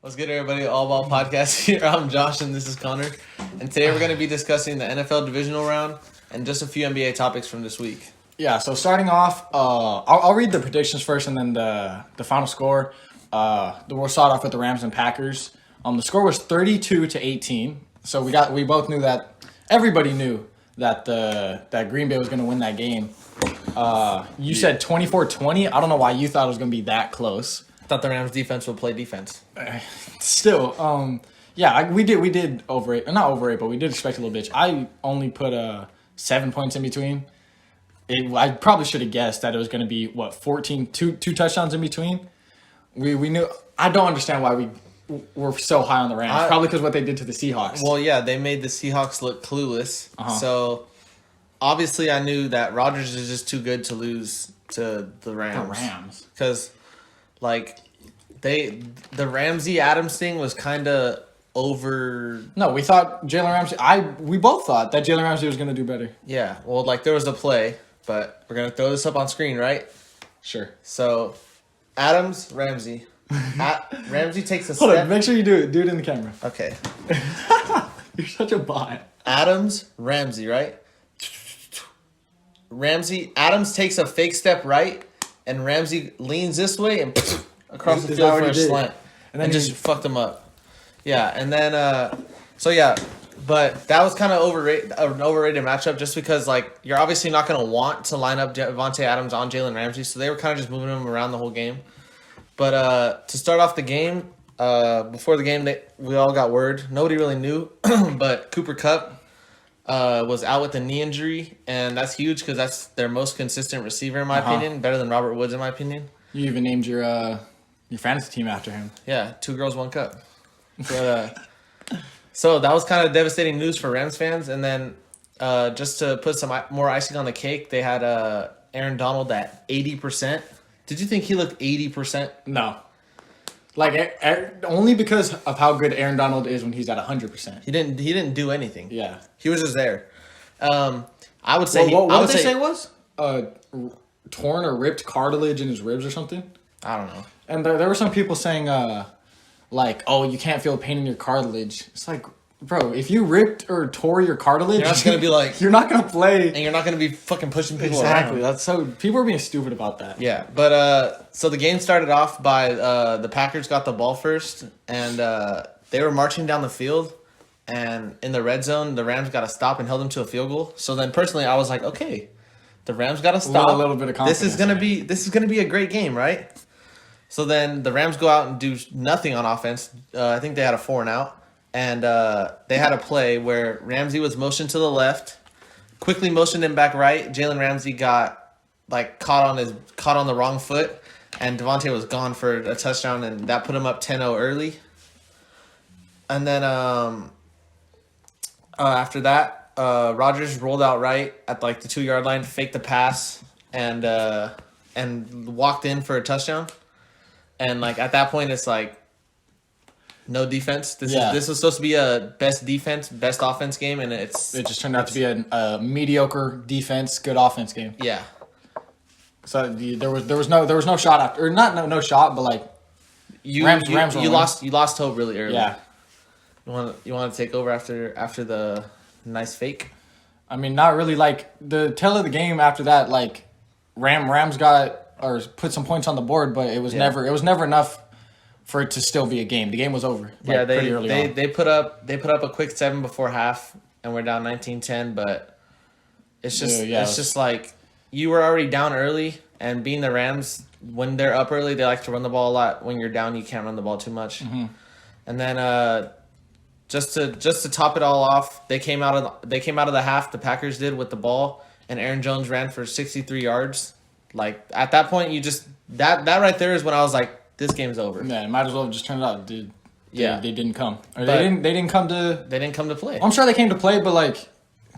What's good, everybody? All Ball Podcast here. I'm Josh, and this is Connor. And today we're going to be discussing the NFL Divisional round and just a few NBA topics from this week. Yeah, so starting off, I'll read the predictions first and then the final score. We'll start off with the Rams and Packers. The score was 32-18. So we both knew that everybody knew that that Green Bay was going to win that game. You said 24-20. I don't know why you thought it was going to be that close. I thought the Rams defense would play defense. Still, we did overrate, not overrate, but we did expect a little bit. I only put 7 points in between. I probably should have guessed that it was going to be 14, two touchdowns in between. We knew. I don't understand why we were so high on the Rams. Probably because what they did to the Seahawks. Well, yeah, they made the Seahawks look clueless. So obviously, I knew that Rodgers is just too good to lose to the Rams. Because the Ramsey Adams thing was kind of over. No, we thought Jalen Ramsey. We both thought that Jalen Ramsey was going to do better. Yeah, well, there was a play, but we're gonna throw this up on screen, right? Sure. So, Adams, Ramsey. Ramsey takes a Hold step. on, make sure you do it. Do it in the camera. Okay. You're such a bot. Adams, Ramsey, right? Adams takes a fake step right, and Ramsey leans this way and across the field for a slant, and then just fucked him up. Yeah, and then but that was kind of an overrated matchup just because you're obviously not gonna want to line up Devontae Adams on Jalen Ramsey, so they were kind of just moving him around the whole game. But to start off the game, before the game, we all got word. Nobody really knew, but Cooper Kupp was out with a knee injury, and that's huge because that's their most consistent receiver in my opinion, better than Robert Woods in my opinion. You even named your fantasy team after him. Yeah, 2 girls, 1 cup. But so that was kind of devastating news for Rams fans, and then just to put some more icing on the cake, they had Aaron Donald at 80%. Did you think he looked 80%? No. Only because of how good Aaron Donald is when he's at 100%. He didn't do anything. Yeah. He was just there. I would say what did they say it was? Torn or ripped cartilage in his ribs or something? I don't know. And there were some people saying you can't feel pain in your cartilage. It's like, bro, if you ripped or tore your cartilage, you're not going to be you're not going to play. And you're not going to be fucking pushing people around. Exactly. That's so, people are being stupid about that. Yeah, but so the game started off by the Packers got the ball first, and they were marching down the field, and in the red zone, the Rams got to stop and held them to a field goal. So then personally, I was like, okay, the Rams got to stop. A little bit of confidence. This is gonna be a great game, right? So then the Rams go out and do nothing on offense. I think they had a 4-and-out. And they had a play where Ramsey was motioned to the left, quickly motioned him back right. Jalen Ramsey got caught on the wrong foot, and Devontae was gone for a touchdown, and that put him up 10-0 early. And then after that, Rodgers rolled out right at the 2-yard line, faked the pass, and walked in for a touchdown. And at that point, it's no defense. This was supposed to be a best defense, best offense game, and it just turned out to be a mediocre defense, good offense game. Yeah. So there was no shot after, or not no shot, but Rams you lost hope really early. Yeah. You want to take over after the nice fake? I mean, not really. The tail of the game after that, Rams got or put some points on the board, but it was never enough for it to still be a game. The game was over. They put up a quick 7 before half, and we're down 19-10. But it's just you were already down early, and being the Rams, when they're up early, they like to run the ball a lot. When you're down, you can't run the ball too much. Mm-hmm. And then just to top it all off, they came out of the half. The Packers did with the ball, and Aaron Jones ran for 63 yards. At that point, that right there is when I was like, this game's over. Yeah, might as well have just turned it out, dude. Yeah, they didn't come. Or they didn't come to play. I'm sure they came to play, but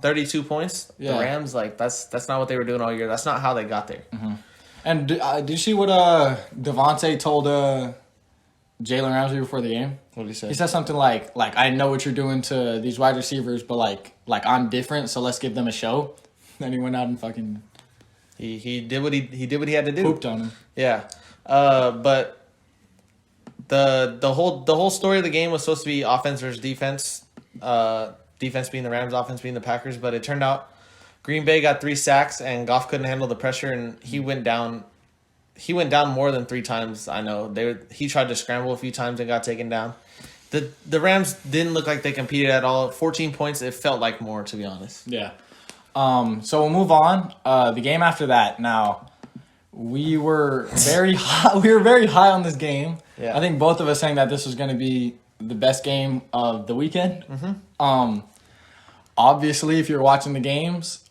32 points. Yeah. The Rams, that's not what they were doing all year. That's not how they got there. Mm-hmm. And did you see what Devontae told Jalen Ramsey before the game? What did he say? He said something like I know what you're doing to these wide receivers, but I'm different, so let's give them a show. Then he went out and fucking he did what he had to do. Pooped on him. Yeah, but the whole story of the game was supposed to be offense versus defense. Defense being the Rams, offense being the Packers, but it turned out Green Bay got 3 sacks and Goff couldn't handle the pressure and he went down. He went down more than 3 times. I know he tried to scramble a few times and got taken down. The Rams didn't look like they competed at all. 14 points, it felt like more, to be honest. Yeah. So we'll move on. The game after that. Now, we were very high. We were very high on this game. Yeah. I think both of us saying that this was going to be the best game of the weekend. Mm-hmm. Obviously, if you're watching the games,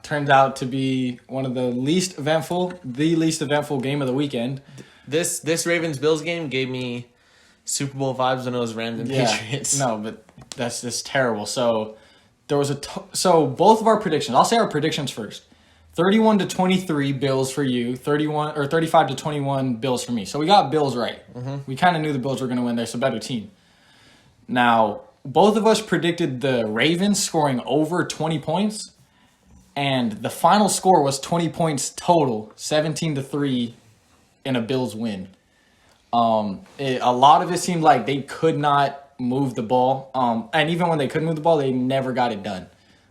turns out to be one of the least eventful game of the weekend. This Ravens-Bills game gave me Super Bowl vibes when it was Rams and Patriots. No, but that's just terrible. So there was so both of our predictions. I'll say our predictions first. 31-23 Bills for you. 35-21 Bills for me. So we got Bills right. Mm-hmm. We kind of knew the Bills were going to win. There's a better team. Now, both of us predicted the Ravens scoring over 20 points, and the final score was 20 points total, 17-3 in a Bills win. A lot of it seemed like they could not move the ball. And even when they could move the ball, they never got it done.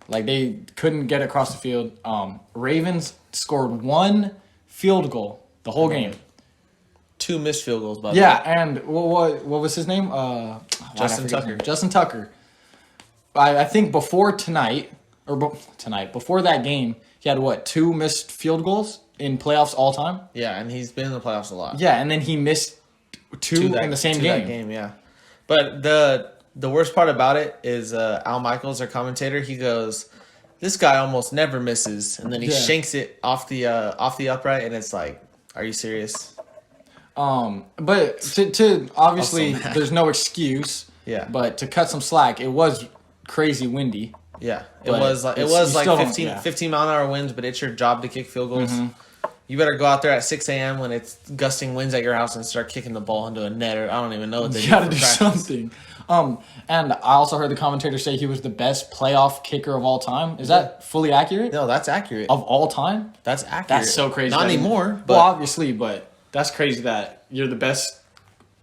Like, they couldn't get across the field. Ravens scored 1 field goal the whole game. 2 missed field goals, by the way. Yeah, and what was his name? Justin Tucker. Justin Tucker. I think before that game, he had, 2 missed field goals in playoffs all time? Yeah, and he's been in the playoffs a lot. Yeah, and then he missed 2 in the same game. That game, yeah. But the worst part about it is Al Michaels, our commentator, he goes, "This guy almost never misses," and then he shanks it off the upright, and it's like, are you serious? But to obviously there's no excuse. Yeah. But to cut some slack, it was crazy windy. Yeah. It was like 15 mile an hour winds, but it's your job to kick field goals. Mm-hmm. You better go out there at 6 a.m. when it's gusting winds at your house and start kicking the ball into a net, or I don't even know what they do. You gotta do something. And I also heard the commentator say he was the best playoff kicker of all time. Is that fully accurate? No, that's accurate. Of all time? That's accurate. That's so crazy. Not anymore. Well, obviously, but that's crazy that you're the best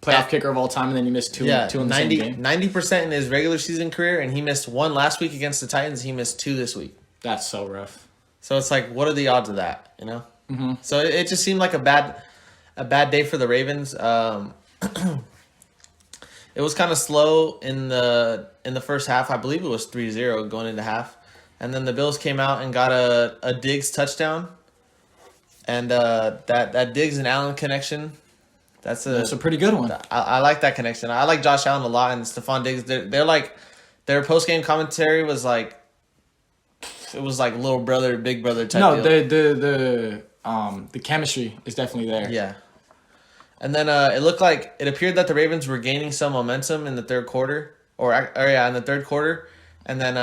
playoff kicker of all time and then you missed two in the same game. 90% in his regular season career, and he missed 1 last week against the Titans. He missed 2 this week. That's so rough. So it's like, what are the odds of that, you know? Mm-hmm. So it just seemed like a bad day for the Ravens. It was kind of slow in the first half. I believe it was 3-0 going into half. And then the Bills came out and got a Diggs touchdown. And that Diggs and Allen connection, that's a pretty good one. I like that connection. I like Josh Allen a lot, and Stephon Diggs. They're like, their post game commentary was like, it was like little brother, big brother type. No, the chemistry is definitely there. Yeah. And then it appeared that the Ravens were gaining some momentum in the third quarter, in the third quarter, and then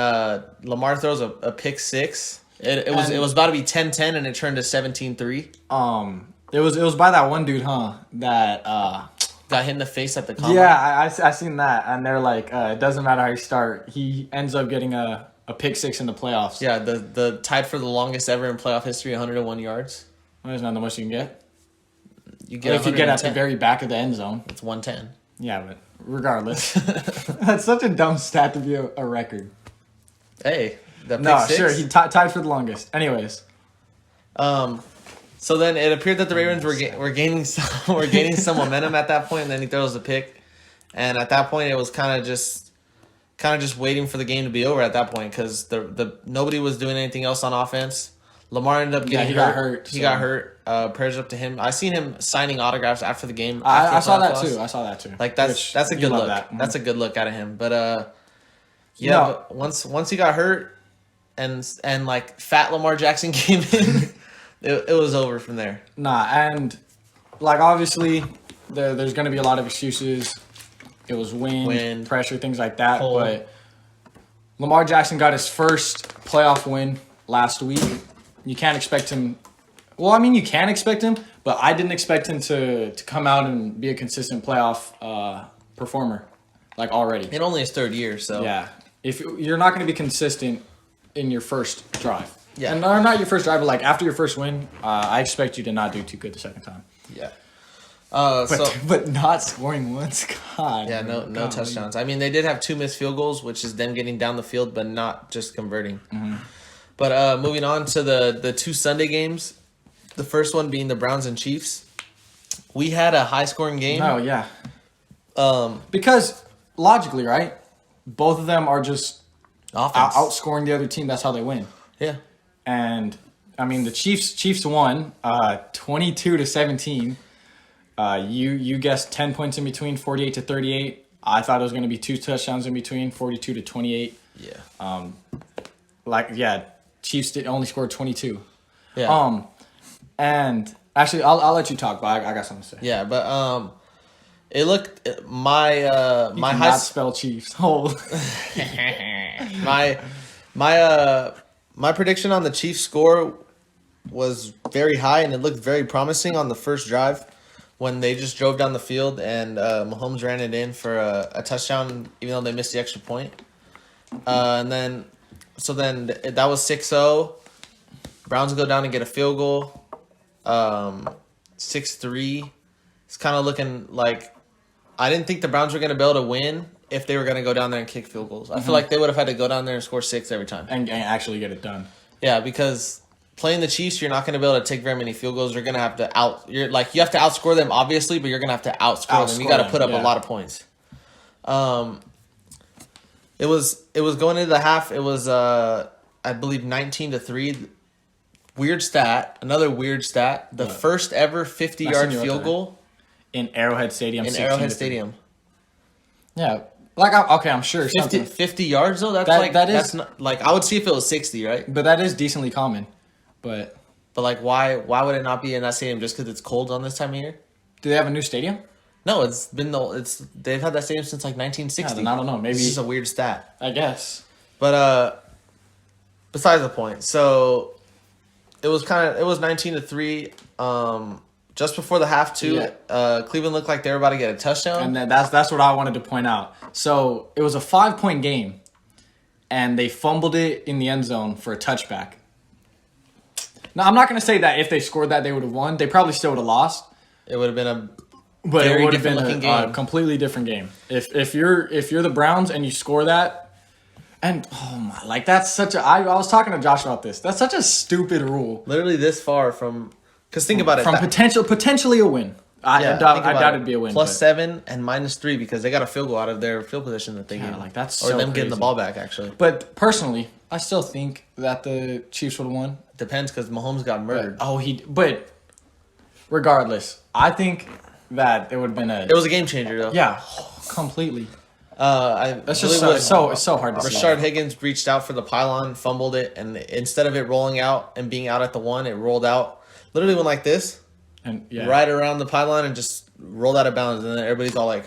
Lamar throws a pick 6. It was about to be 10-10, and it turned to 17-3. It was by that one dude, that got hit in the face at the combine. Yeah, I seen that, and they're like, it doesn't matter how you start. He ends up getting a pick 6 in the playoffs. Yeah, the tied for the longest ever in playoff history, 101 yards. Well, there's not the most you can get. You get if you get at the very back of the end zone. It's 110. Yeah, but regardless. That's such a dumb stat to be a record. Hey, sure, he tied for the longest. Anyways. So then it appeared that the Ravens were gaining some momentum at that point, and then he throws the pick. And at that point, it was kind of just waiting for the game to be over at that point, because the nobody was doing anything else on offense. Lamar ended up getting hurt. He got hurt. Prayers up to him. I seen him signing autographs after the game. I saw that too. Like that's a good look. Mm-hmm. That's a good look out of him. But but once he got hurt, and like fat Lamar Jackson came in, it was over from there. And like obviously there's going to be a lot of excuses. It was wind, pressure, things like that. Cold. But Lamar Jackson got his first playoff win last week. You can't expect him. Well, I mean, you can expect him, but I didn't expect him to come out and be a consistent playoff performer, like already. In only his 3rd year, so yeah. If you're not going to be consistent in your first drive, and not your first drive, but like after your first win, I expect you to not do too good the second time. Yeah. But not scoring once. God. Yeah, no touchdowns. I mean, they did have 2 missed field goals, which is them getting down the field, but not just converting. Mm-hmm. But moving on to the 2 Sunday games, the first one being the Browns and Chiefs. We had a high-scoring game. Oh, yeah. Because logically, right? Both of them are just outscoring the other team. That's how they win. Yeah. And, I mean, the Chiefs won 22-17. You guessed 10 points in between, 48-38. I thought it was going to be 2 touchdowns in between, 42-28. Yeah. Chiefs only scored 22. Yeah. And actually, I'll let you talk, but I got something to say. Yeah, but it looked my high spell Chiefs. Oh. my prediction on the Chiefs score was very high, and it looked very promising on the first drive when they just drove down the field and Mahomes ran it in for a touchdown, even though they missed the extra point. And then that was 6-0. Browns go down and get a field goal. 6-3. It's kind of looking like I didn't think the Browns were going to be able to win if they were going to go down there and kick field goals. I feel like they would have had to go down there and score 6 every time. And actually get it done. Yeah, because playing the Chiefs, you're not going to be able to take very many field goals. You're going to have to you have to outscore them, obviously, but you're going to have to outscore them. You got to put up a lot of points. It was going into the half. It was I believe 19-3. Another weird stat. The first ever 50-yard field goal in Arrowhead Stadium. Yeah. I'm sure 50 yards though. That's not, like I would see if it was 60, right? But that is decently common. But like why would it not be in that stadium just because it's cold on this time of year? Do they have a new stadium? No, they've had that stadium since like 1960. Yeah, I don't know. Maybe it's just a weird stat. I guess. But besides the point. So it was 19-3. Just before the half too. Yeah. Cleveland looked like they were about to get a touchdown. And that's what I wanted to point out. So it was a 5-point game, and they fumbled it in the end zone for a touchback. Now I'm not going to say that if they scored that they would have won. They probably still would have lost. It would have been a But very it would have different been looking game. A completely different game. If you're the Browns and you score that, and that's such a. I was talking to Josh about this. That's such a stupid rule. Literally this far from. Because think about it. From potentially a win. I doubt it'd be a win. +7 and -3 because they got a field goal out of their field position that they get. That's or them getting the ball back actually. But personally, I still think that the Chiefs would have won. Depends because Mahomes got murdered. But regardless, I think that it would have been It was a game changer though. Yeah, completely. That's just it's so hard to see. Rashard Higgins reached out for the pylon, fumbled it, and instead of it rolling out and being out at the 1, it rolled out. Literally went like this. And right around the pylon and just rolled out of bounds. And then everybody's all like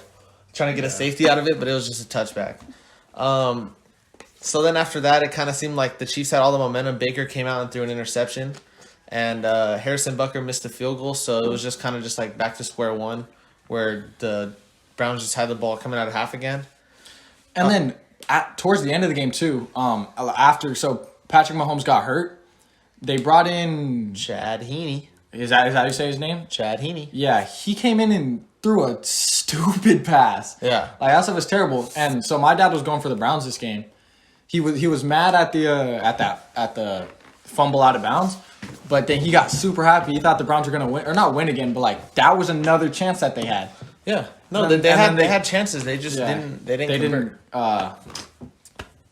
trying to get a safety out of it, but it was just a touchback. So then after that, it kind of seemed like the Chiefs had all the momentum. Baker came out and threw an interception. And Harrison Butker missed a field goal. So it was just kind of just like back to square one where the Browns just had the ball coming out of half again. And then towards the end of the game too, so Patrick Mahomes got hurt. They brought in Chad Henne. Is that how you say his name? Chad Henne. Yeah, he came in and threw a stupid pass. Yeah, that stuff was terrible. And so my dad was going for the Browns this game. He was mad at the fumble out of bounds, but then he got super happy. He thought the Browns were gonna win or not win again, but that was another chance that they had. Yeah, no, they had chances. They just didn't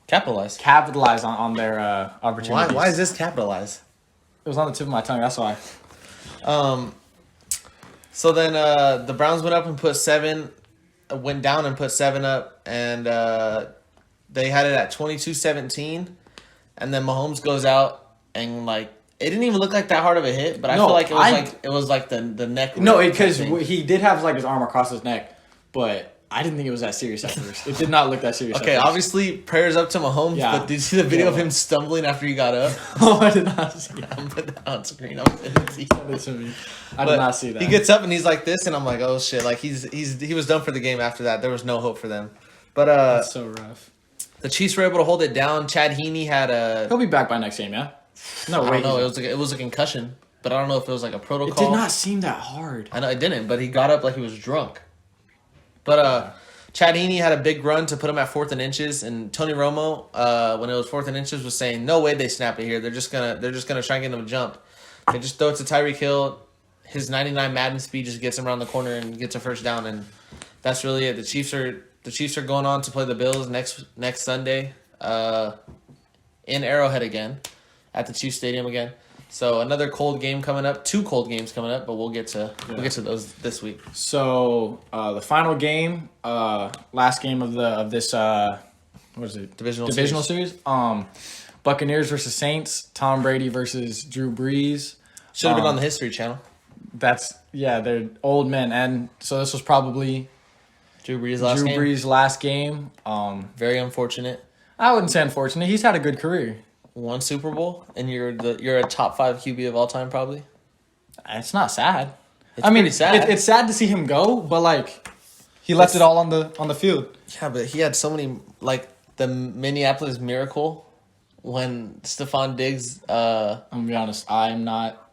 capitalize on their opportunities. Why is this capitalize? It was on the tip of my tongue. That's why. So then the Browns went down and put 7 up, and they had it at 22-17, and then Mahomes goes out and it didn't even look like that hard of a hit, but I feel like it was like the neck. No, because he did have his arm across his neck, but I didn't think it was that serious at first. It did not look that serious. Okay, obviously prayers up to Mahomes, but did you see the video of him stumbling after he got up? Oh, I did not see that. I'm putting that on screen. I did not see that. He gets up and he's like this, and I'm like, oh shit! He was done for the game after that. There was no hope for them. But that's so rough. The Chiefs were able to hold it down. Chad Henne had He'll be back by next game, yeah. No, wait. No, it was a concussion. but I don't know if it was like a protocol. It did not seem that hard. I know it didn't, but he got up like he was drunk. But Chad Heaney had a big run to put him at 4th and inches, and Tony Romo, when it was 4th and inches, was saying, "No way they snap it here. They're just gonna try and get him a jump. They just throw it to Tyreek Hill. His 99 Madden speed just gets him around the corner and gets a first down, and that's really it. The Chiefs are going on to play the Bills next Sunday, in Arrowhead again, at the Chiefs Stadium again. So another cold game coming up. 2 cold games coming up, but we'll get to those this week. So the final game, last game of this what is it? Divisional series. Buccaneers versus Saints. Tom Brady versus Drew Brees. Should have been on the History Channel. They're old men, and so this was probably Drew Brees' last game. Very unfortunate. I wouldn't say unfortunate. He's had a good career. 1 Super Bowl, and you're a top 5 QB of all time, probably. It's not sad. Pretty sad. It's sad to see him go, but like he left it all on the field. Yeah, but he had so many, like the Minneapolis Miracle when Stephon Diggs. I'm gonna be honest. I'm not.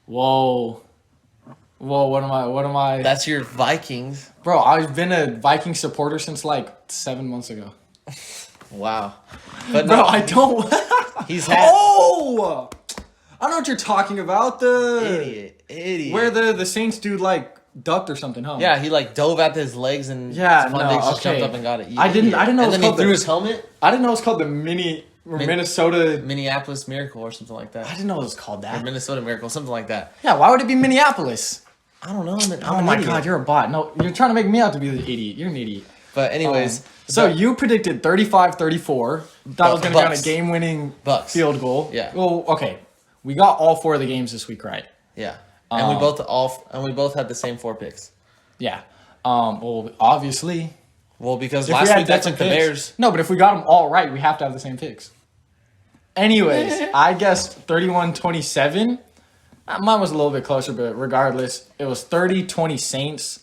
Whoa, what am I? That's your Vikings. Bro, I've been a Viking supporter since like 7 months ago. Wow. But bro, I don't. He's had. Oh, I know what you're talking about. The idiot. Where the Saints dude like ducked or something, huh? Yeah, he like dove at his legs and Diggs just jumped up and got it. I didn't know. And it was then called he threw his helmet. I didn't know it was called the Minnesota Minneapolis Miracle or something like that. I didn't know it was called that. Or Minnesota Miracle, something like that. Yeah, why would it be Minneapolis? I don't know. Oh my god, you're a bot. No, you're trying to make me out to be the idiot. You're an idiot. But anyways, so you predicted 35-34. That was going to be on a game-winning field goal. Yeah. Well, okay. We got all 4 of the games this week right. Yeah. And we both had the same 4 picks. Yeah. Well, obviously. Well, because last week I took the Bears. No, but if we got them all right, we have to have the same picks. Anyways, I guessed 31-27. Mine was a little bit closer, but regardless, it was 30-20 Saints.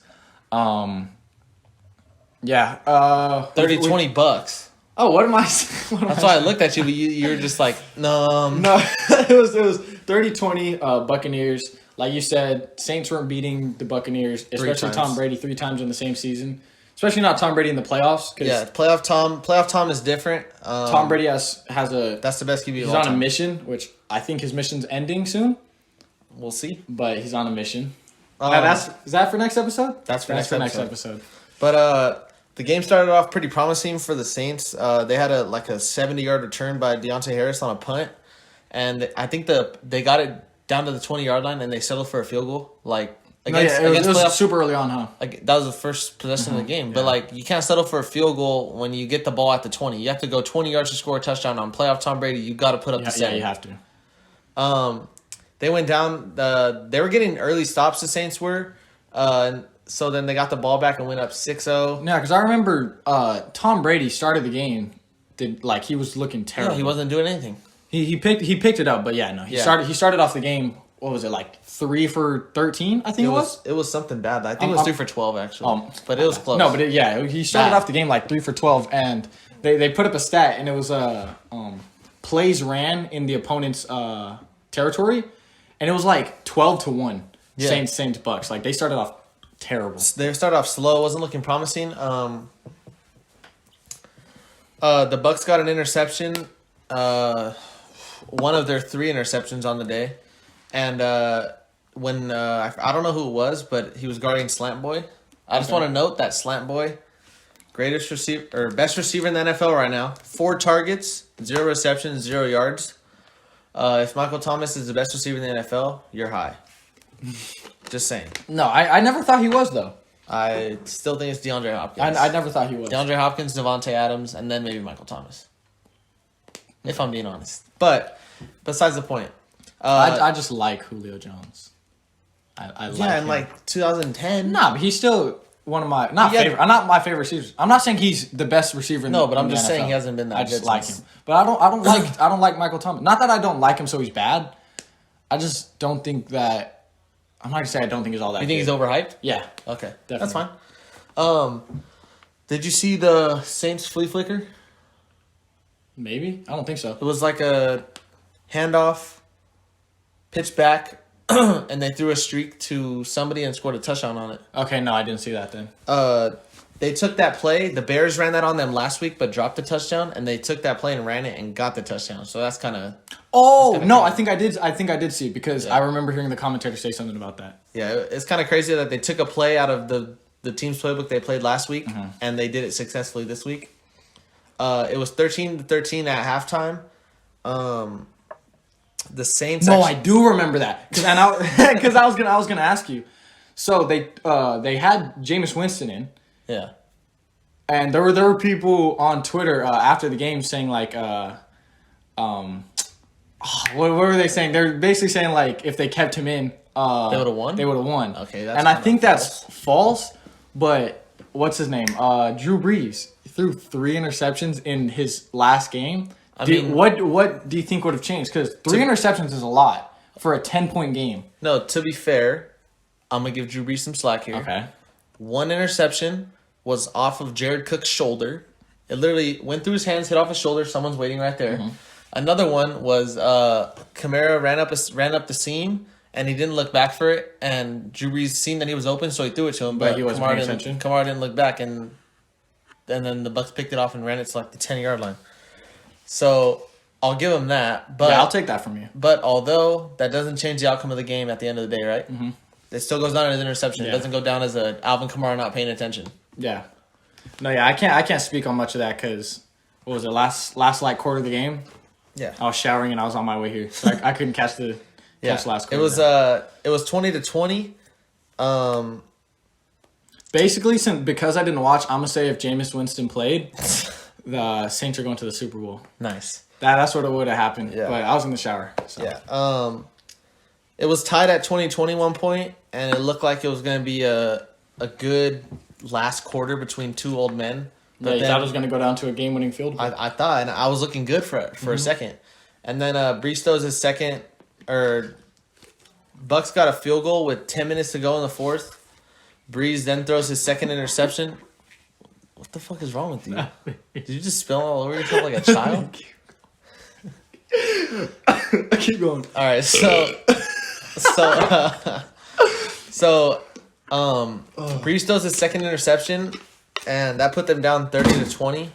Yeah. 30-20 Bucks. Oh, what am I? That's why I looked at you, but you were just like, no. No, it was 30-20 Buccaneers. Like you said, Saints weren't beating the Buccaneers, especially Tom Brady 3 times in the same season. Especially not Tom Brady in the playoffs. Yeah, playoff Tom is different. Tom Brady has a... That's the best QB he's of all time. On a mission, which I think his mission's ending soon. We'll see. But he's on a mission. Is that for next episode? That's for next episode. But the game started off pretty promising for the Saints. They had a 70-yard return by Deontay Harris on a punt. And I think they got it down to the 20-yard line, and they settled for a field goal. It was super early on, huh? That was the first possession of the game. Yeah. But, you can't settle for a field goal when you get the ball at the 20. You have to go 20 yards to score a touchdown. On playoff Tom Brady, you got to put up the 7. Yeah, you have to. They went down. They were getting early stops, the Saints were. So then they got the ball back and went up 6-0. Yeah, because I remember Tom Brady started the game. He was looking terrible. No, he wasn't doing anything. He picked it up, but he started off the game. What was it, 3 for 13? I think it was. It was something bad. I think it was 3 for 12 actually. But it was close. No, but he started off the game 3 for 12, and they put up a stat, and it was plays ran in the opponent's territory, and it was 12-1. Yeah. Saints Bucks. They started off terrible. They started off slow. Wasn't looking promising. The Bucks got an interception. One of their 3 interceptions on the day. And when I don't know who it was, but he was guarding Slant Boy. I just want to note that Slant Boy, best receiver in the NFL right now. 4 targets, 0 receptions, 0 yards. If Michael Thomas is the best receiver in the NFL, you're high. Just saying. No, I never thought he was, though. I still think it's DeAndre Hopkins. I never thought he was. DeAndre Hopkins, Devontae Adams, and then maybe Michael Thomas. If I'm being honest. But besides the point. I just like Julio Jones. I like him. 2010. Nah, but he's still one of my not my favorite receivers. I'm not saying he's the best receiver. But I'm just saying he hasn't been that good. I just like him, but I don't like Michael Thomas. Not that I don't like him, so he's bad. I just don't think that. I'm not gonna say I don't think he's all that. You think good. he's overhyped? Yeah. Okay, definitely. That's fine. Did you see the Saints flea flicker? Maybe I don't think so. It was like a handoff. pitched back, and they threw a streak to somebody and scored a touchdown on it. Okay, no, I didn't see that then. They took that play. The Bears ran that on them last week, but dropped the touchdown, and they took that play and ran it and got the touchdown. So that's kind of. Oh no, I think I did see it because I remember hearing the commentator say something about that. Yeah, it's kind of crazy that they took a play out of the team's playbook they played last week, and they did it successfully this week. It was 13-13 at halftime. The Saints. No, I do remember that because I was gonna ask you. So they had Jameis Winston in. Yeah. And there were people on Twitter after the game saying like, what were they saying? They're basically saying like if they kept him in, they would have won. They would have won. Okay, that's and I think that's false. But what's his name? Drew Brees threw 3 interceptions in his last game. I mean, what do you think would have changed? Because 3 interceptions is a lot for a 10-point game. No, to be fair, I'm gonna give Drew Brees some slack here. Okay. 1 interception was off of Jared Cook's shoulder. It literally went through his hands, hit off his shoulder. Someone's waiting right there. Mm-hmm. Another one was Kamara ran up the seam, and he didn't look back for it. And Drew Brees seen that he was open, so he threw it to him. But he wasn't paying attention. Kamara didn't look back, and then the Bucs picked it off and ran it to like the 10-yard line. So I'll give him that. But yeah, I'll take that from you. But although that doesn't change the outcome of the game at the end of the day, right? Mm-hmm. It still goes down as an interception. Yeah. It doesn't go down as a Alvin Kamara not paying attention. Yeah. No, yeah, I can't speak on much of that because what was it last like quarter of the game? Yeah. I was showering and I was on my way here, so I couldn't catch the last quarter. It was 20-20. Basically, because I didn't watch, I'm gonna say if Jameis Winston played, the Saints are going to the Super Bowl. Nice. That's what would have happened. Yeah. But I was in the shower. So. Yeah. It was tied at 20-20 one point, and it looked like it was going to be a good last quarter between two old men. But you thought it was going to go down to a game-winning field goal? I thought, and I was looking good for a second. And then Brees throws his second, Bucks got a field goal with 10 minutes to go in the fourth. Brees then throws his second interception. What the fuck is wrong with you? Did you just spill all over yourself like a child? Keep going. All right, Brees throws his second interception, and that put them down 30-20.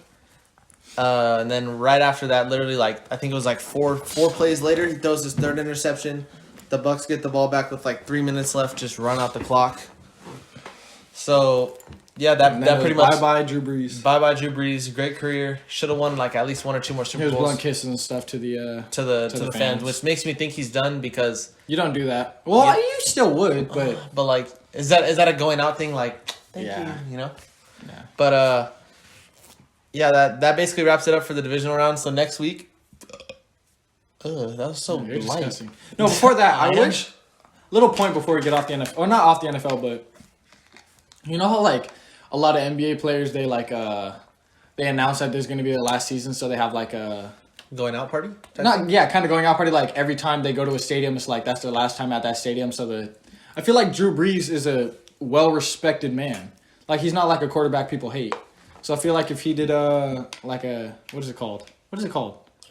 And then right after that, literally I think it was four plays later, he throws his third interception. The Bucks get the ball back with 3 minutes left, just run out the clock. So yeah, that pretty much bye Drew Brees. Bye Drew Brees. Great career. Should have won at least 1 or 2 more Super Bowls. He was blowing kisses and stuff to the fans, which makes me think he's done because you don't do that. Well, you still would, but is that a going out thing? Thank you, you know. Yeah. But that basically wraps it up for the divisional round. So next week. That was so light. No, before that, I wish. Little point before we get off the NFL, or not off the NFL, but you know how a lot of NBA players they announce that there's going to be their last season, so they have a going out party. Kind of going out party. Every time they go to a stadium, it's that's their last time at that stadium. So I feel like Drew Brees is a well respected man. He's not a quarterback people hate. So I feel like if he did what is it called?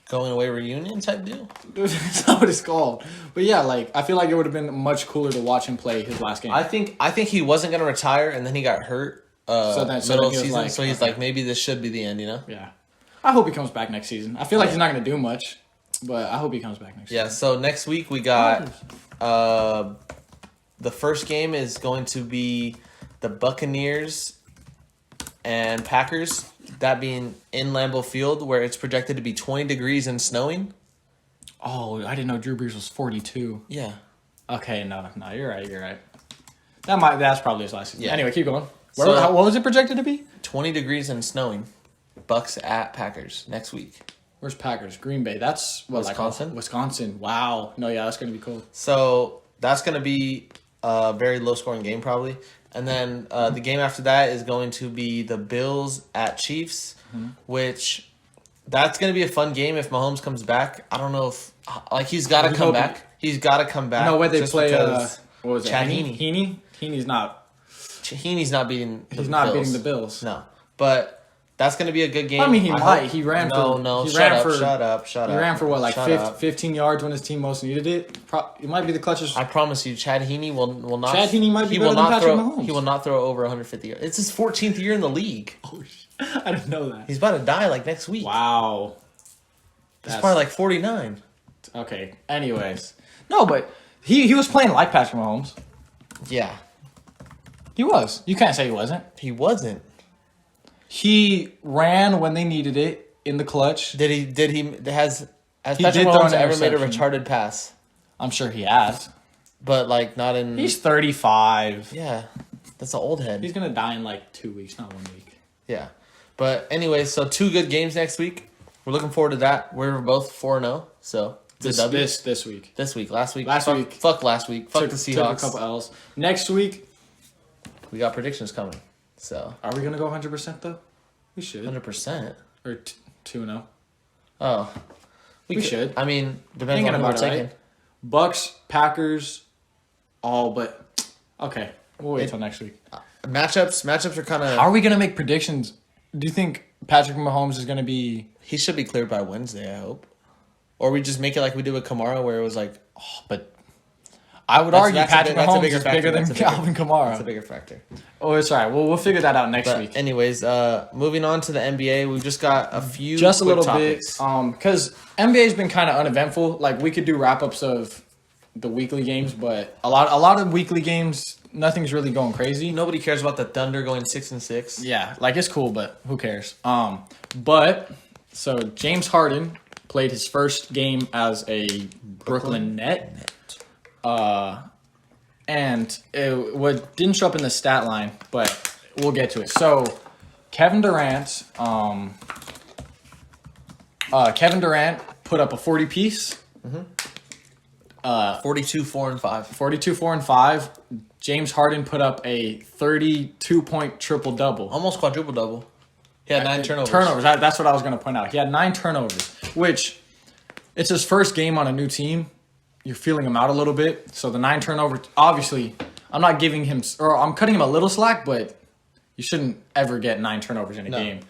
Going away reunion type deal? That's not what it's called. But yeah, I feel like it would have been much cooler to watch him play his last game. I think he wasn't going to retire, and then he got hurt middle of the season. So he's maybe this should be the end, you know? Yeah. I hope he comes back next season. I feel like he's not going to do much, but I hope he comes back next season. Yeah, so next week we got the first game is going to be the Buccaneers and Packers. That being in Lambeau Field, where it's projected to be 20 degrees and snowing. Oh, I didn't know Drew Brees was 42. Yeah. Okay, no, you're right. That's probably his last season. Yeah. Anyway, keep going. What was it projected to be? 20 degrees and snowing. Bucks at Packers next week. Where's Packers? Green Bay. That's Wisconsin. Wisconsin. Wow. No, yeah, that's gonna be cool. So that's gonna be a very low scoring game probably. And then the game after that is going to be the Bills at Chiefs, which that's going to be a fun game if Mahomes comes back. I don't know if he's got to come back. He's got to come back. No way they play. What was it? Chad Heaney. Heaney's not. Heaney's not beating. He's not beating the Bills. No, but That's going to be a good game. I mean, he might. He ran no, for... No, he shut ran up, for, shut up, shut up. He ran for what, like 15 up. yards when his team most needed it? It might be the clutchest... I promise you, Chad Heaney will not... Chad Heaney might be better than Patrick Mahomes. He will not throw over 150 yards. It's his 14th year in the league. Oh, I didn't know that. He's about to die like next week. Wow. That's probably like 49. Okay, anyways. No, but he was playing like Patrick Mahomes. Yeah. He was. You can't say he wasn't. He wasn't. He ran when they needed it in the clutch. Has Patrick Mahomes ever made a retarded pass? I'm sure he has. But like not in... He's 35. Yeah. That's an old head. He's going to die in like 2 weeks, not 1 week. Yeah. But anyways, so 2 good games next week. We're looking forward to that. We're both 4-0, so this week. This week. Last week. Fuck last week. Fuck the Seahawks. Took a couple L's. Next week, we got predictions coming. So are we gonna go 100% though? We should. 100%. Or 2-0. Oh, we should. I mean, depending on who we're taking. Right? Bucks, Packers, all but okay. We'll wait till next week. Matchups are kind of. How are we gonna make predictions? Do you think Patrick Mahomes is gonna be? He should be cleared by Wednesday, I hope. Or we just make it like we did with Kamara, where it was like, but I would argue Patrick Mahomes is bigger than Calvin Kamara. That's a bigger factor. Oh, it's all right. We'll figure that out next week. Anyways, moving on to the NBA, we've just got a few just a little topics. Bit, because NBA's been kind of uneventful. Like we could do wrap ups of the weekly games, but a lot of weekly games, nothing's really going crazy. Nobody cares about the Thunder going 6-6. Yeah, like it's cool, but who cares? But so James Harden played his first game as a Brooklyn Net. And it didn't show up in the stat line, but we'll get to it. So Kevin Durant put up a 40 piece. Mm-hmm. 42, 4, and 5. 42, 4, and 5. James Harden put up a 32-point triple double. Almost quadruple double. He had 9 turnovers. That's what I was going to point out. He had 9 turnovers, which it's his first game on a new team. You're feeling him out a little bit. So the 9 turnovers, obviously, I'm not giving him, or I'm cutting him a little slack, but you shouldn't ever get 9 turnovers in a game.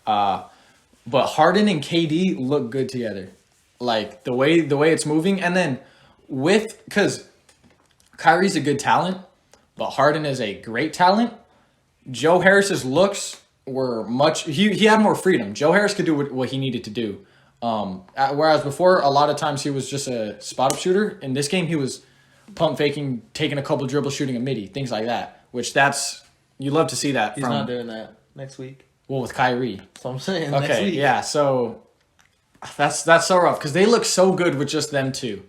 But Harden and KD look good together. Like the way it's moving. And then because Kyrie's a good talent, but Harden is a great talent. Joe Harris's looks were he had more freedom. Joe Harris could do what he needed to do. Whereas before, a lot of times he was just a spot-up shooter. In this game, he was pump faking, taking a couple dribbles, shooting a midi, things like that. Which you love to see that. He's not doing that next week. Well, with Kyrie. That's what I'm saying. Okay, next week. Yeah. So that's so rough because they look so good with just them two.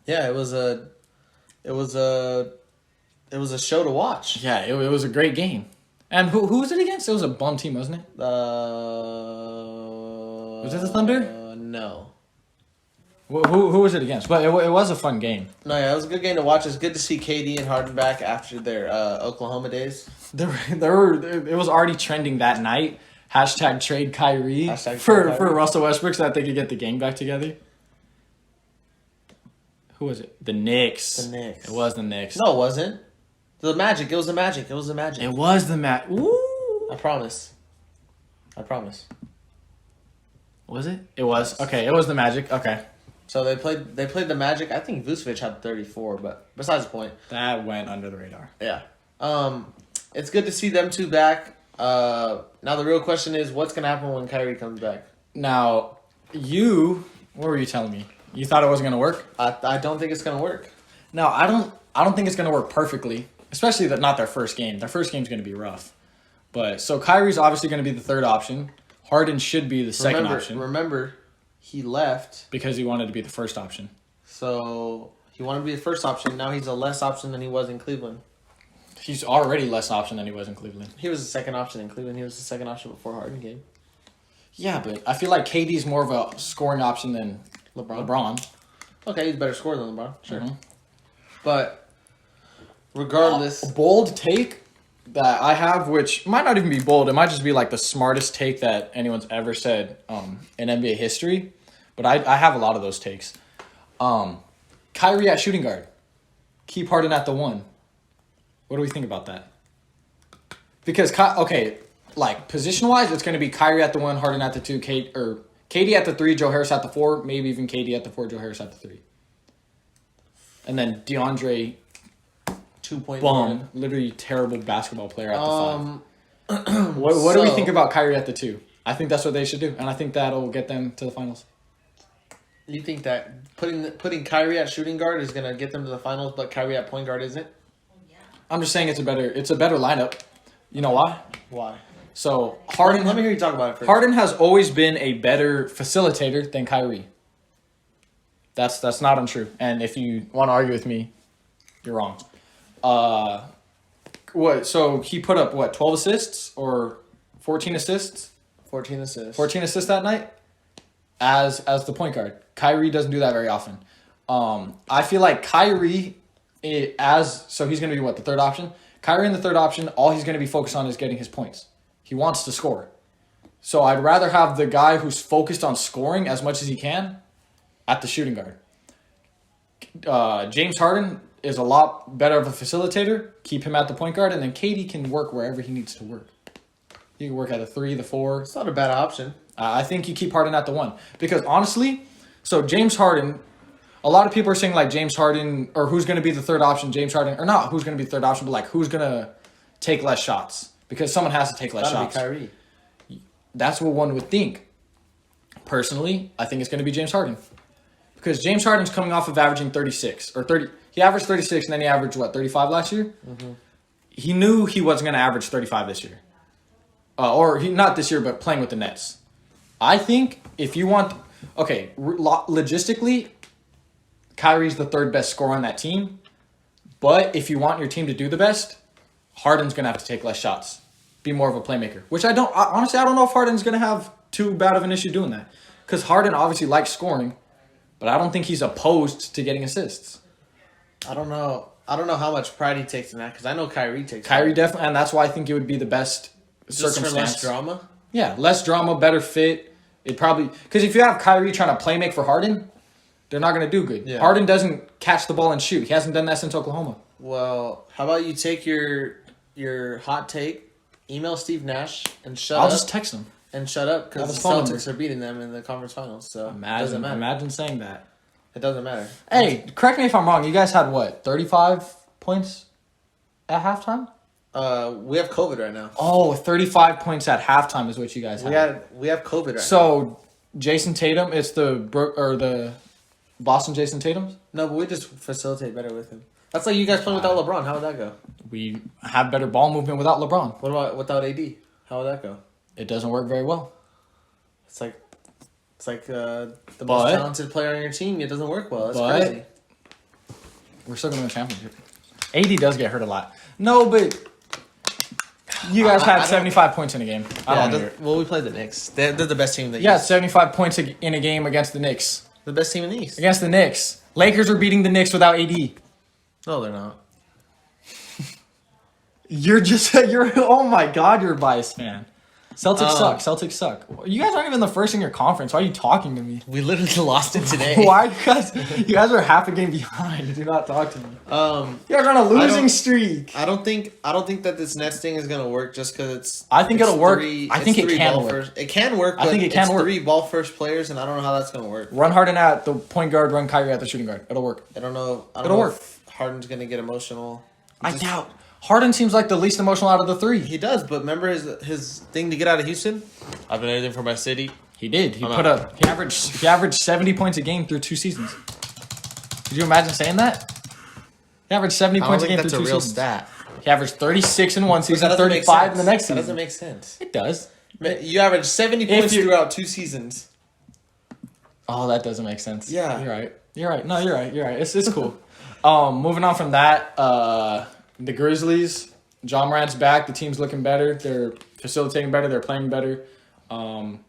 Yeah, it was a show to watch. Yeah, it was a great game. And who was it against? It was a bum team, wasn't it? Was it the Thunder? No. Who was it against? But it was a fun game. No, yeah, it was a good game to watch. It's good to see KD and Harden back after their Oklahoma days. It was already trending that night. Hashtag trade Kyrie for Russell Westbrook so that they could get the gang back together. Who was it? The Knicks. The Knicks. It was the Knicks. No, it wasn't. The Magic. It was the Magic. It was the Magic. Ooh. I promise. Was it? It was. Okay, it was the Magic. Okay. So they played the Magic. I think Vucevic had 34, but besides the point. That went under the radar. Yeah. It's good to see them two back. Now the real question is, what's gonna happen when Kyrie comes back? Now, what were you telling me? You thought it wasn't gonna work? I don't think it's gonna work. No, I don't think it's gonna work perfectly. Especially not their first game. Their first game's gonna be rough. But so Kyrie's obviously gonna be the third option. Harden should be the second option. Remember, he left because he wanted to be the first option. So he wanted to be the first option. Now he's a less option than he was in Cleveland. He's already less option than he was in Cleveland. He was the second option in Cleveland. He was the second option before Harden came. Yeah, but I feel like KD's more of a scoring option than LeBron. Okay, he's a better scorer than LeBron. Sure. Mm-hmm. But regardless, a bold take that I have, which might not even be bold, it might just be like the smartest take that anyone's ever said in NBA history. But I have a lot of those takes. Kyrie at shooting guard. Keep Harden at the 1. What do we think about that? Because, like position-wise, it's going to be Kyrie at the 1, Harden at the 2, KD at the 3, Joe Harris at the 4, maybe even KD at the 4, Joe Harris at the 3. And then DeAndre 2-point Bum, literally terrible basketball player at the 5. What do we think about Kyrie at the 2? I think that's what they should do, and I think that'll get them to the finals. You think that putting Kyrie at shooting guard is gonna get them to the finals, but Kyrie at point guard isn't? I'm just saying it's a better lineup. You know why? Why? So Harden. Let me hear you talk about it first. Harden has always been a better facilitator than Kyrie. That's not untrue. And if you want to argue with me, you're wrong. What? So he put up 12 assists or 14 assists? 14 assists. 14 assists that night as the point guard. Kyrie doesn't do that very often. I feel like Kyrie so he's going to be the third option? Kyrie in the third option, all he's going to be focused on is getting his points. He wants to score. So I'd rather have the guy who's focused on scoring as much as he can at the shooting guard. James Harden is a lot better of a facilitator. Keep him at the point guard, and then KD can work wherever he needs to work. He can work at the 3, the 4. It's not a bad option. I think you keep Harden at the 1. Because honestly, so James Harden, a lot of people are saying like James Harden, or who's going to be the third option, James Harden, or not who's going to be the third option, but like who's going to take less shots. Because someone has to take less shots. Kyrie. That's what one would think. Personally, I think it's going to be James Harden. Because James Harden's coming off of averaging 36 or 30. He averaged 36 and then he averaged 35 last year? Mm-hmm. He knew he wasn't going to average 35 this year. Not this year, but playing with the Nets. I think if you want... Okay, logistically, Kyrie's the third best scorer on that team. But if you want your team to do the best, Harden's going to have to take less shots. Be more of a playmaker. Which honestly, I don't know if Harden's going to have too bad of an issue doing that. Because Harden obviously likes scoring, but I don't think he's opposed to getting assists. I don't know how much pride he takes in that, because I know Kyrie takes Kyrie definitely, and that's why I think it would be the best circumstance. For less drama? Yeah, less drama, better fit. It probably... Because if you have Kyrie trying to play make for Harden, they're not going to do good. Yeah. Harden doesn't catch the ball and shoot. He hasn't done that since Oklahoma. Well, how about you take your hot take, email Steve Nash, and shut up. I'll just text him. And shut up, because the Celtics are beating them in the conference finals. So it doesn't matter. Imagine saying that. It doesn't matter. Hey, correct me if I'm wrong. You guys had 35 points at halftime? We have COVID right now. Oh, 35 points at halftime is what you guys had. We have COVID right now. So, Jason Tatum, it's the Boston Jason Tatum? No, but we just facilitate better with him. That's like you guys playing without LeBron. How would that go? We have better ball movement without LeBron. What about without AD? How would that go? It doesn't work very well. It's like the most talented player on your team. It doesn't work well. It's crazy. We're still going to win the championship. AD does get hurt a lot. No, but you guys had 75 points in a game. Well, we played the Knicks. They're the best team in the East. Yeah, 75 points in a game against the Knicks. The best team in the East. Against the Knicks. Lakers are beating the Knicks without AD. No, they're not. Oh my God, you're a biased fan. Celtics suck. You guys aren't even the first in your conference. Why are you talking to me? We literally lost it today. Why you guys are half a game behind. Do not talk to me. You guys are on a losing streak. I don't think that this Nets thing is gonna work just because it's. I think it'll work. I think it can work. It can work. But I think it can work. 3 ball first players, and I don't know how that's gonna work. Run Harden at the point guard. Run Kyrie at the shooting guard. It'll work. I don't know if Harden's gonna get emotional. I doubt. Harden seems like the least emotional out of the 3. He does, but remember his thing to get out of Houston? I've done everything for my city. He did. He averaged 70 points a game through 2 seasons. Could you imagine saying that? He averaged 70 points a game through 2 seasons. That's a real stat. He averaged 36 in one season, 35 in the next season. That doesn't make sense. It does. You averaged 70 points throughout 2 seasons. Oh, that doesn't make sense. Yeah. You're right. No, you're right. It's cool. Moving on from that, the Grizzlies, John Morant's back. The team's looking better. They're facilitating better. They're playing better. 17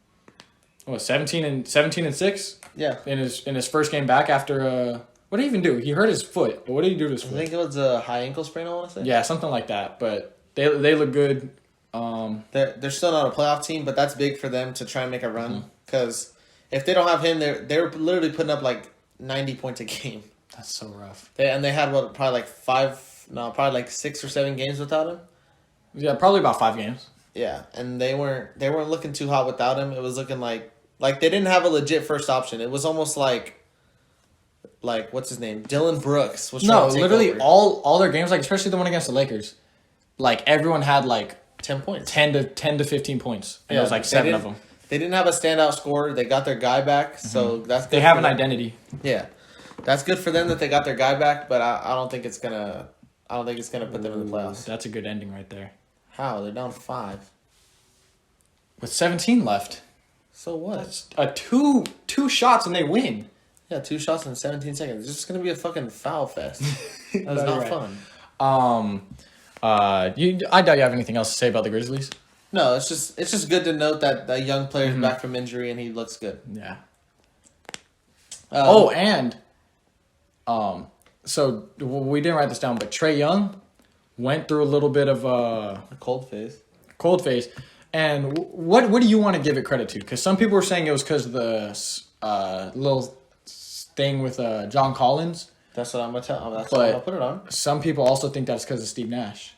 and 6. Yeah. In his first game back after what did he even do? He hurt his foot. But what did he do to his foot? I think it was a high ankle sprain. I want to say. Yeah, something like that. But they look good. They're still not a playoff team, but that's big for them to try and make a run. Because if they don't have him, they're literally putting up like 90 points a game. That's so rough. They had probably like 6 or 7 games without him. Yeah, probably about 5 games. Yeah, and they weren't looking too hot without him. It was looking like they didn't have a legit first option. It was almost like what's his name? Dylan Brooks was trying to take literally over. all their games, like especially the one against the Lakers, like everyone had like 10 points. 10 to 15 points. And it was like 7 of them. They didn't have a standout scorer. They got their guy back, so that's good. They have an identity. Yeah. That's good for them that they got their guy back, but I don't think it's gonna put them in the playoffs. That's a good ending right there. How? They're down 5. With 17 left. So what? That's two shots and they win. Yeah, 2 shots in 17 seconds. It's just gonna be a fucking foul fest. That's not right. fun. I doubt you have anything else to say about the Grizzlies. No, it's just good to note that the young player's back from injury and he looks good. Yeah. So we didn't write this down, but Trae Young went through a little bit of a cold phase. And what do you want to give it credit to? Because some people were saying it was because of the little thing with John Collins. That's what I'm gonna tell. That's what I'm gonna put it on. Some people also think that's because of Steve Nash.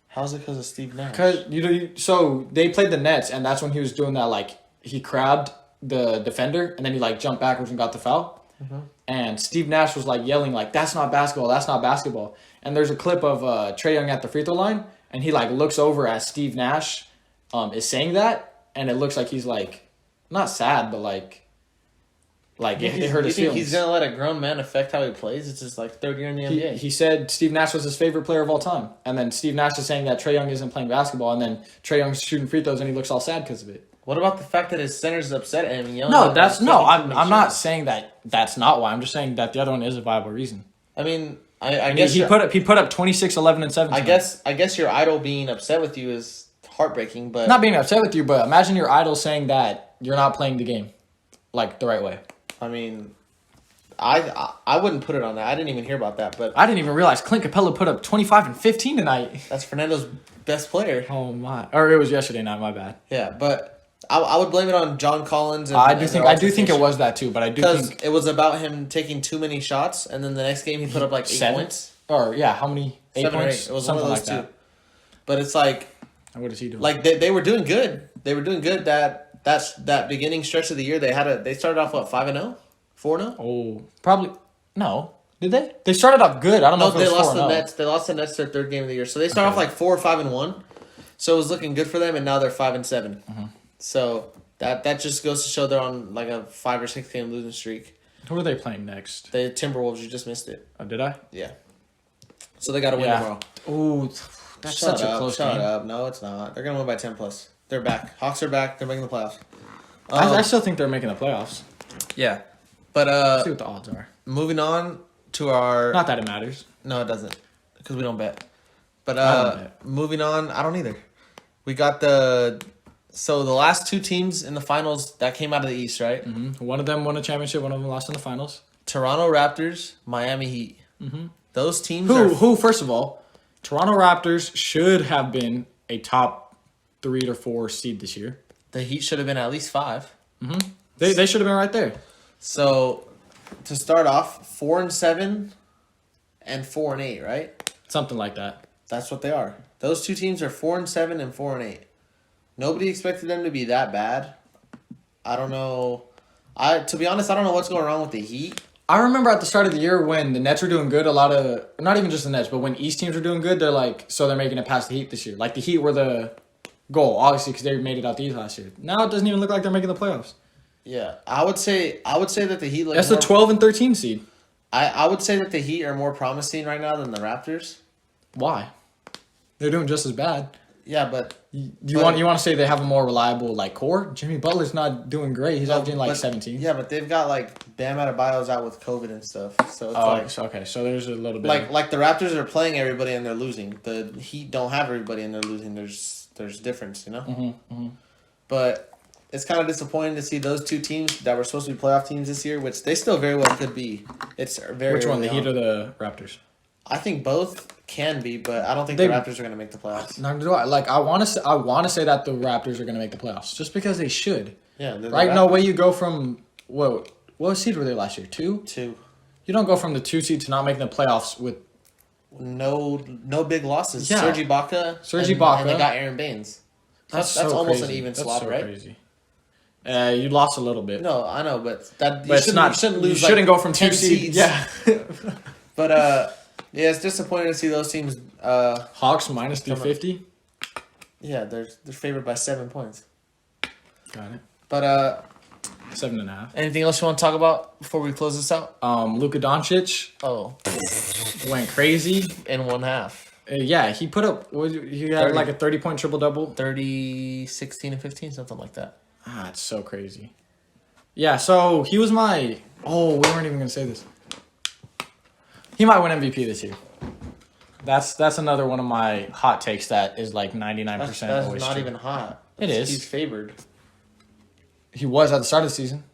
How's it because of Steve Nash? Because so they played the Nets, and that's when he was doing that. Like he crabbed the defender, and then he like jumped backwards and got the foul. Mm-hmm. And Steve Nash was like yelling like, "That's not basketball. That's not basketball." And there's a clip of Trae Young at the free throw line, and he like looks over as Steve Nash is saying that, and it looks like he's like not sad, but like it hurt his feelings. He's gonna let a grown man affect how he plays? It's just like third year in the NBA. He said Steve Nash was his favorite player of all time, and then Steve Nash is saying that Trae Young isn't playing basketball, and then Trae Young's shooting free throws, and he looks all sad because of it. What about the fact that his center's upset at him? I'm not saying that that's not why. I'm just saying that the other one is a viable reason. I mean, I guess he put up 26, 11, and 7. I guess your idol being upset with you is heartbreaking, but not being upset with you, but imagine your idol saying that you're not playing the game like the right way. I mean, I wouldn't put it on that. I didn't even hear about that, but I didn't even realize Clint Capella put up 25 and 15 tonight. That's Fernando's best player. Oh my! Or it was yesterday night. My bad. Yeah, but I would blame it on John Collins. I do think it was that too, but I do think it was about him taking too many shots, and then the next game he put up like 8 points. Or yeah, how many? 8 7 points. Or 8. It was something one of those like two. that. But it's like, what is he doing? Like they were doing good. They were doing good. That beginning stretch of the year, they started off 5-0, 4-0. Oh, probably no. Did they? They started off good. I don't know if they it was lost the Nets. They lost the Nets their third game of the year, so they started off like 4 or 5-1. So it was looking good for them, and now they're 5-7. Mm-hmm. So that just goes to show they're on like a 5 or 6 game losing streak. Who are they playing next? The Timberwolves. You just missed it. Oh, did I? Yeah. So they got to win tomorrow. Ooh, that's such a close game. Shut up. No, it's not. They're gonna win by 10+. They're back. Hawks are back. They're making the playoffs. I still think they're making the playoffs. Yeah, but let's see what the odds are. Moving on to our. Not that it matters. No, it doesn't, because we don't bet. But moving on, I don't either. We got the last 2 teams in the finals that came out of the East, right? Mm-hmm. One of them won a championship. One of them lost in the finals. Toronto Raptors, Miami Heat. Mm-hmm. Those teams. Who? First of all, Toronto Raptors should have been a top 3 or 4 seed this year. The Heat should have been at least 5. Mm-hmm. They should have been right there. So, to start off, 4-7 and 4-8, right? Something like that. That's what they are. Those 2 teams are 4-7 and 4-8. Nobody expected them to be that bad. I don't know. To be honest, I don't know what's going wrong with the Heat. I remember at the start of the year when the Nets were doing good, a lot of, not even just the Nets, but when East teams were doing good, they're like, so they're making it past the Heat this year. Like the Heat were the goal, obviously, because they made it out the East last year. Now it doesn't even look like they're making the playoffs. Yeah, I would say that the Heat. That's the 12 and 13 seed. I would say that the Heat are more promising right now than the Raptors. Why? They're doing just as bad. Yeah, but you want to say they have a more reliable core? Jimmy Butler's not doing great. He's averaging 17. Yeah, but they've got Bam Adebayo's out with COVID and stuff. So it's okay. So there's a little bit like the Raptors are playing everybody and they're losing. The Heat don't have everybody and they're losing. There's difference, you know. Mm-hmm, mm-hmm. But it's kind of disappointing to see those 2 teams that were supposed to be playoff teams this year, which they still very well could be. It's very which one, the Heat or the Raptors? I think both can be, but I don't think the Raptors are going to make the playoffs. Neither do I. I want to say that the Raptors are going to make the playoffs just because they should. Yeah. Right? No way you go from what seed were they last year? 2? 2. You don't go from the 2 seed to not making the playoffs with no big losses. Yeah. Serge Ibaka. And they got Aaron Baines. That's almost an even swap, right? Crazy. You lost a little bit. No, I know, but you shouldn't lose. You shouldn't go from 2 seeds. Yeah. But it's disappointing to see those teams. Hawks minus 350. Yeah, they're favored by 7 points. Got it. But 7.5. Anything else you want to talk about before we close this out? Luka Doncic. Went crazy in 1/2. Yeah, he put up. He had 30. Like a 30-point triple-double. 30, 16, and 15, something like that. It's so crazy. Yeah, so he was my. Oh, we weren't even gonna say this. He might win MVP this year. That's another one of my hot takes that is like 99%. That's not even hot. It is. He's favored. He was at the start of the season,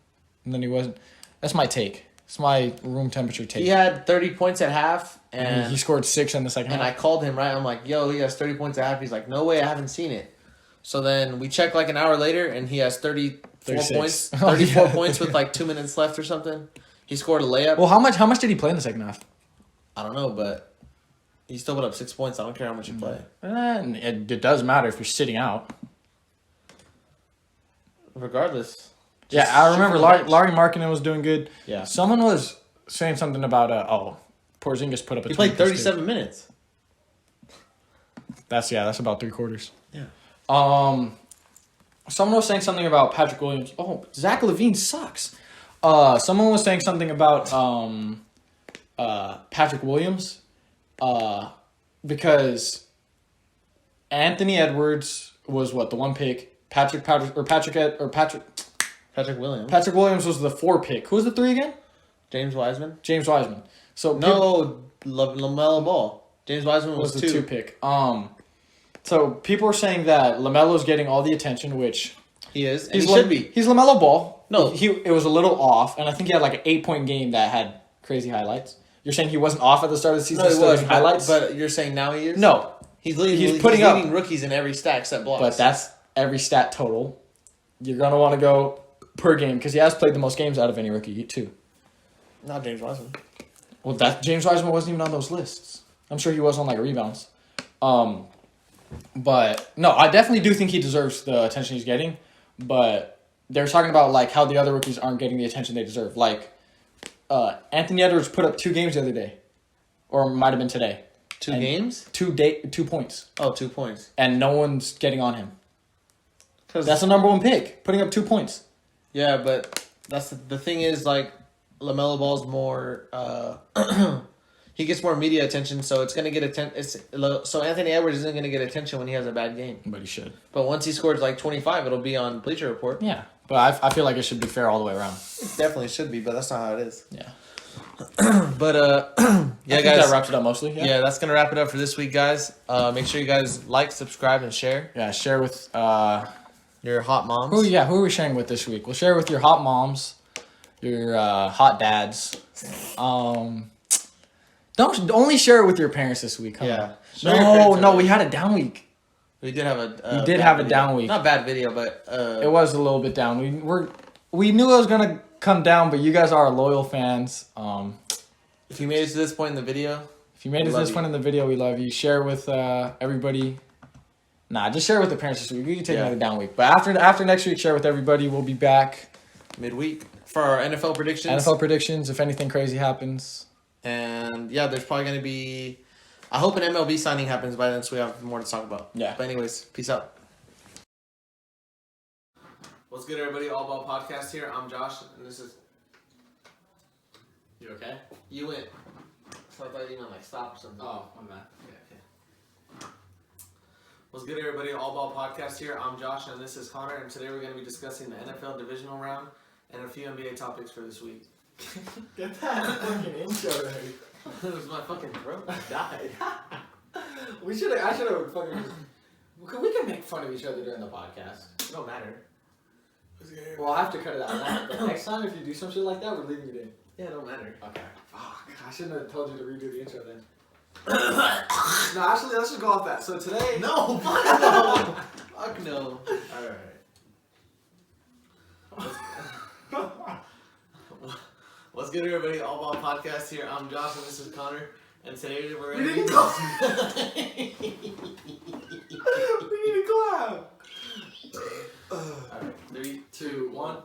and then he wasn't. That's my take. It's my room temperature take. He had 30 points at half, and he scored 6 in the second half. And I called him, right? I'm like, yo, he has 30 points at half. He's like, no way, I haven't seen it. So then we check like an hour later, and he has 34 points. 34 points with like 2 minutes left or something. He scored a layup. Well, how much did he play in the second half? I don't know, but he still put up 6 points. I don't care how much you play. It does matter if you're sitting out. Regardless. Yeah, I remember Larry Markkinen was doing good. Yeah. Someone was saying something about, Porzingis put up a... He played 37 minutes. That's about 3 quarters. Yeah. Someone was saying something about Patrick Williams. Oh, Zach LaVine sucks. Someone was saying something about Patrick Williams, because Anthony Edwards was the 1 pick. Patrick Williams. Patrick Williams was the 4 pick. Who was the 3 again? James Wiseman. So LaMelo Ball. James Wiseman was the 2 pick. So people are saying that LaMelo's getting all the attention, which he is. And he should be. He's LaMelo Ball. No, it was a little off, and I think he had like an 8-point game that had crazy highlights. You're saying he wasn't off at the start of the season? No, he was. Highlights, but you're saying now he is. No, he's leading rookies in every stat except blocks. But that's every stat total. You're gonna want to go per game because he has played the most games out of any rookie too. Not James Wiseman. Well, James Wiseman wasn't even on those lists. I'm sure he was on like rebounds. But no, I definitely do think he deserves the attention he's getting. But they're talking about like how the other rookies aren't getting the attention they deserve. Like Anthony Edwards put up 2 games the other day, or might have been today. 2 games? 2 points. Oh, 2 points. And no one's getting on him. That's the number 1 pick, putting up 2 points. Yeah, but that's the thing is like LaMelo Ball's more. He gets more media attention, so it's gonna get attention. So Anthony Edwards isn't gonna get attention when he has a bad game. But he should. But once he scores like 25, it'll be on Bleacher Report. Yeah, but I feel like it should be fair all the way around. It definitely should be, but that's not how it is. Yeah. But yeah, guys, that wraps it up mostly. Yeah, that's gonna wrap it up for this week, guys. Make sure you guys like, subscribe, and share. Yeah, share with your hot moms. Who are we sharing with this week? We'll share with your hot moms, your hot dads. Don't only share it with your parents this week. Huh? Yeah. No, we had a down week. We did have a down week. Not bad video, but it was a little bit down. We knew it was gonna come down, but you guys are our loyal fans. If you made it to this point in the video, we love you. Share with everybody. Nah, just share with the parents this week. We can take another down week, but after next week, share with everybody. We'll be back midweek for our NFL predictions. If anything crazy happens. And yeah, there's probably going to be... I hope an MLB signing happens by then so we have more to talk about. Yeah. But anyways, peace out. What's good, everybody? All Ball Podcast here. I'm Josh, and this is... You okay? You went... So I thought you meant like stop or something. Oh, my bad. Okay. What's good, everybody? All Ball Podcast here. I'm Josh, and this is Connor, and today we're going to be discussing the NFL Divisional Round and a few NBA topics for this week. Get that fucking intro ready. It was my fucking throat. I died. I should have fucking... We can make fun of each other during the podcast. It don't matter. Well, I have to cut it out. But next time, if you do some shit like that, we're leaving it in. Yeah, it don't matter. Okay. Fuck. I shouldn't have told you to redo the intro then. No, actually, let's just go off that. So today... No, fuck no. Fuck no. Alright. What's good, everybody? All Ball Podcast here. I'm Josh, and this is Connor. And today we're going to be... We need to clap. All right, 3, 2, 1.